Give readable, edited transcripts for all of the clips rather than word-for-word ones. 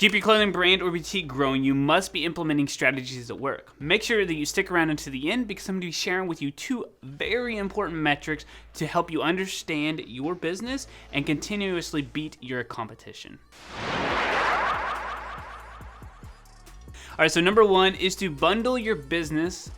keep your clothing brand or boutique growing, you must be implementing strategies that work. Make sure that you stick around until the end because I'm going to be sharing with you 2 very important metrics to help you understand your business and continuously beat your competition. All right, so number 1 is to bundle your business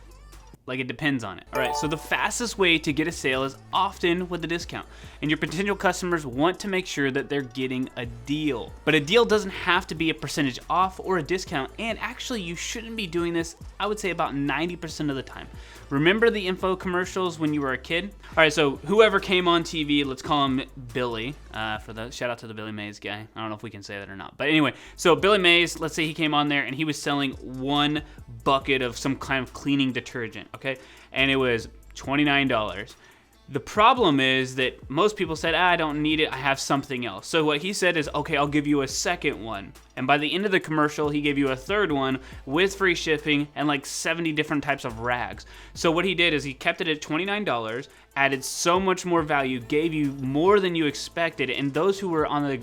like it depends on it. All right, so the fastest way to get a sale is often with a discount, and your potential customers want to make sure that they're getting a deal. But a deal doesn't have to be a percentage off or a discount, and actually you shouldn't be doing this, I would say, about 90% of the time. Remember the info commercials when you were a kid? All right, so whoever came on TV, let's call him Billy, for the shout out to the Billy Mays guy. I don't know if we can say that or not, but anyway, so Billy Mays, let's say he came on there and he was selling 1 bucket of some kind of cleaning detergent, okay? And it was $29. The problem is that most people said, I don't need it, I have something else. So what he said is, okay, I'll give you a second one. And by the end of the commercial, he gave you a third one with free shipping and like 70 different types of rags. So what he did is he kept it at $29, added so much more value, gave you more than you expected, and those who were on the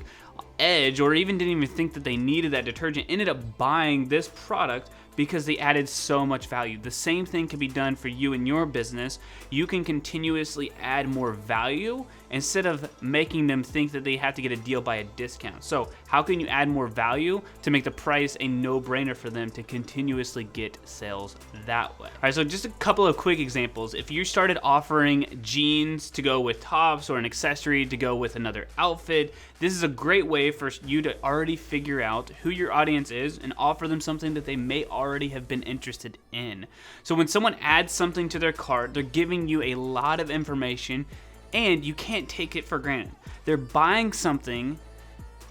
edge or even didn't even think that they needed that detergent ended up buying this product because they added so much value. The same thing can be done for you and your business. You can continuously add more value instead of making them think that they have to get a deal by a discount. So how can you add more value to make the price a no-brainer for them to continuously get sales that way? All right, so just a couple of quick examples. If you started offering jeans to go with tops or an accessory to go with another outfit, this is a great way for you to already figure out who your audience is and offer them something that they may already have been interested in. So when someone adds something to their cart, they're giving you a lot of information and you can't take it for granted. They're buying something.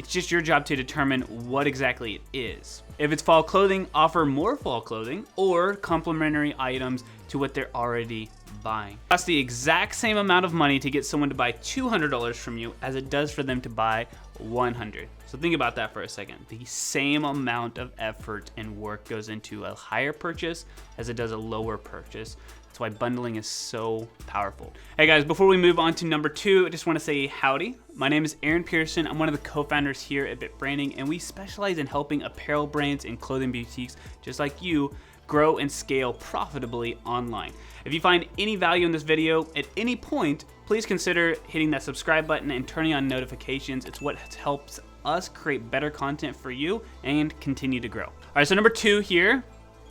It's just your job to determine what exactly it is. If it's fall clothing, offer more fall clothing or complementary items to what they're already buying. It costs the exact same amount of money to get someone to buy $200 from you as it does for them to buy $100. So think about that for a second. The same amount of effort and work goes into a higher purchase as it does a lower purchase. That's why bundling is so powerful. Hey guys, before we move on to number 2, I just want to say howdy. My name is Aaron Pearson. I'm one of the co-founders here at Bit Branding, and we specialize in helping apparel brands and clothing boutiques just like you grow and scale profitably online. If you find any value in this video at any point, please consider hitting that subscribe button and turning on notifications. It's what helps us create better content for you and continue to grow. All right, so number 2 here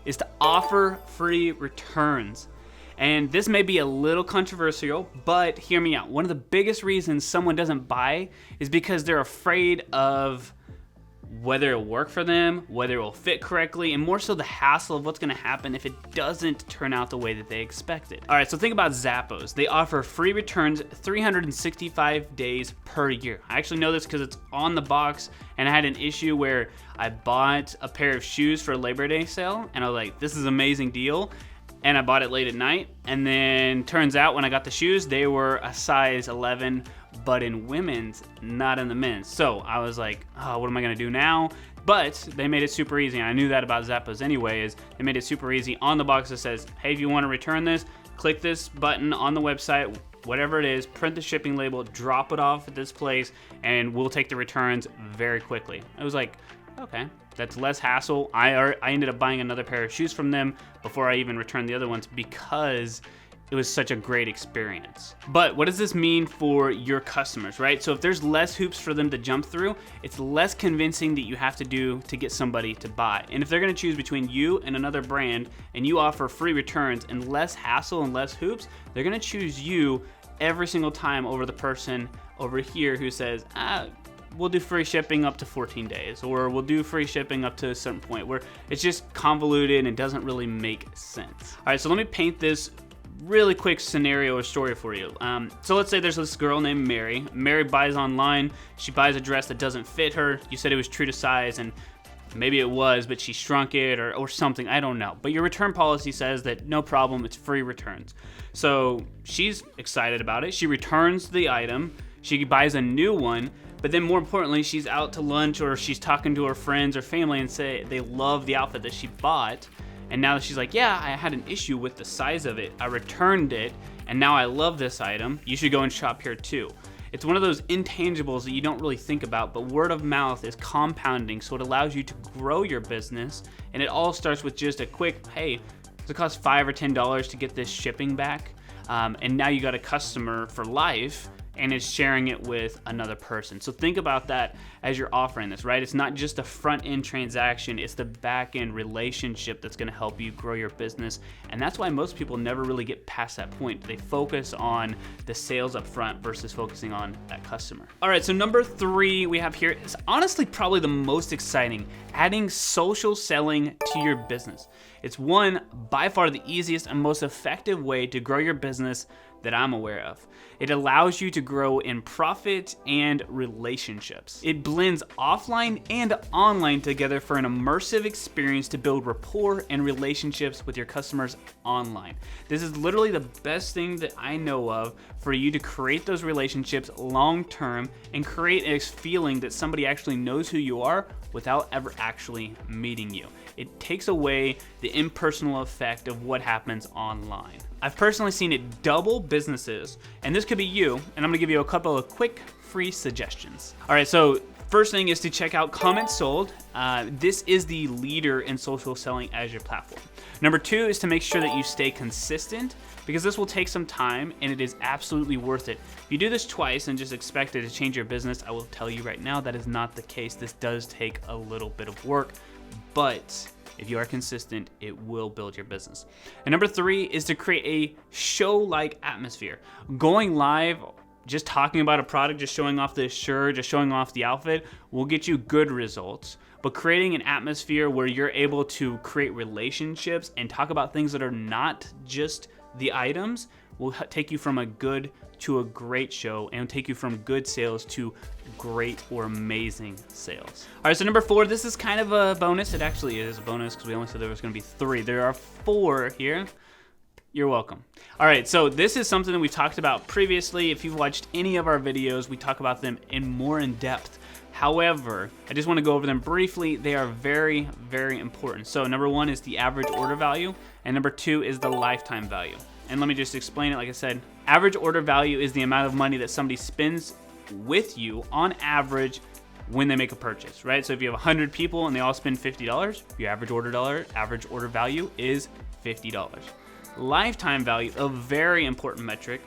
is to offer free returns. And this may be a little controversial, but hear me out. One of the biggest reasons someone doesn't buy is because they're afraid of whether it'll work for them, whether it will fit correctly, and more so the hassle of what's gonna happen if it doesn't turn out the way that they expected. All right, so think about Zappos. They offer free returns 365 days per year. I actually know this because it's on the box, and I had an issue where I bought a pair of shoes for a Labor Day sale, and I was like, this is an amazing deal. And I bought it late at night, and then turns out when I got the shoes, they were a size 11, but in women's, not in the men's. So I was like, oh, what am I gonna do now? But they made it super easy, and I knew that about Zappos anyway, is they made it super easy. On the box it says, hey, if you wanna return this, click this button on the website, whatever it is, print the shipping label, drop it off at this place, and we'll take the returns very quickly. I was like, okay, that's less hassle. I ended up buying another pair of shoes from them before I even returned the other ones because it was such a great experience. But what does this mean for your customers, right? So if there's less hoops for them to jump through, it's less convincing that you have to do to get somebody to buy. And if they're gonna choose between you and another brand and you offer free returns and less hassle and less hoops, they're gonna choose you every single time over the person over here who says, we'll do free shipping up to 14 days, or we'll do free shipping up to a certain point, where it's just convoluted and doesn't really make sense. All right, so let me paint this really quick scenario or story for you. So let's say there's this girl named Mary. Mary buys online. She buys a dress that doesn't fit her. You said it was true to size, and maybe it was, but she shrunk it or something, I don't know. But your return policy says that no problem, it's free returns. So she's excited about it. She returns the item. She buys a new one. But then more importantly, she's out to lunch or she's talking to her friends or family and say they love the outfit that she bought. And now she's like, yeah, I had an issue with the size of it. I returned it and now I love this item. You should go and shop here too. It's one of those intangibles that you don't really think about, but word of mouth is compounding, so it allows you to grow your business. And it all starts with just a quick, hey, does it cost $5 or $10 to get this shipping back? And now you got a customer for life and is sharing it with another person. So think about that as you're offering this, right? It's not just a front end transaction, it's the back end relationship that's gonna help you grow your business. And that's why most people never really get past that point. They focus on the sales up front versus focusing on that customer. All right, so number 3 we have here is honestly probably the most exciting, adding social selling to your business. It's by far the easiest and most effective way to grow your business that I'm aware of. It allows you to grow in profit and relationships. It blends offline and online together for an immersive experience to build rapport and relationships with your customers online. This is literally the best thing that I know of for you to create those relationships long term and create a feeling that somebody actually knows who you are without ever actually meeting you. It takes away the impersonal effect of what happens online. I've personally seen it double businesses, and this could be you, and I'm gonna give you a couple of quick free suggestions. All right, so first thing is to check out Comments Sold. This is the leader in social selling as your platform. Number 2 is to make sure that you stay consistent, because this will take some time and it is absolutely worth it. If you do this twice and just expect it to change your business, I will tell you right now that is not the case. This does take a little bit of work, but if you are consistent, it will build your business. And number 3 is to create a show-like atmosphere. Going live, just talking about a product, just showing off the shirt, just showing off the outfit will get you good results. But creating an atmosphere where you're able to create relationships and talk about things that are not just the items will take you from a good to a great show and take you from good sales to great or amazing sales. All right, so number 4, this is kind of a bonus. It actually is a bonus because we only said there was gonna be 3. There are 4 here. You're welcome. All right, so this is something that we've talked about previously. If you've watched any of our videos, we talk about them more in depth. However, I just wanna go over them briefly. They are very, very important. So number 1 is the average order value, and number 2 is the lifetime value. And let me just explain it. Like I said, average order value is the amount of money that somebody spends with you on average when they make a purchase, right? So if you have 100 people and they all spend $50, your average order value is $50. Lifetime value, a very important metric.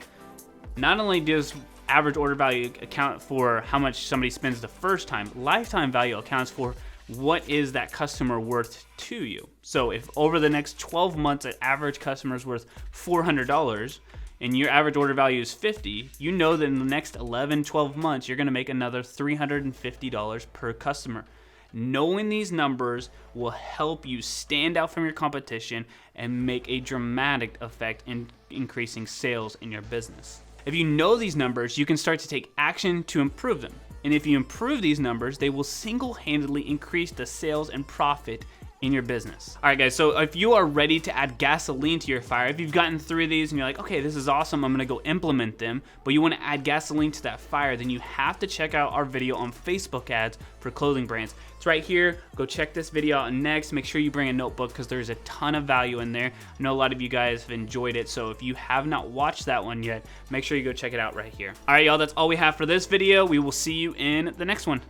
Not only does average order value account for how much somebody spends the first time, lifetime value accounts for what is that customer worth to you. So if over the next 12 months, an average customer is worth $400 and your average order value is $50, you know that in the next 11, 12 months, you're gonna make another $350 per customer. Knowing these numbers will help you stand out from your competition and make a dramatic effect in increasing sales in your business. If you know these numbers, you can start to take action to improve them. And if you improve these numbers, they will single-handedly increase the sales and profit in your business. All right, guys, so if you are ready to add gasoline to your fire, if you've gotten through these and you're like, okay, this is awesome, I'm gonna go implement them, but you wanna add gasoline to that fire, then you have to check out our video on Facebook ads for clothing brands. It's right here. Go check this video out next. Make sure you bring a notebook because there's a ton of value in there. I know a lot of you guys have enjoyed it, so if you have not watched that one yet, make sure you go check it out right here. All right, y'all, that's all we have for this video. We will see you in the next one.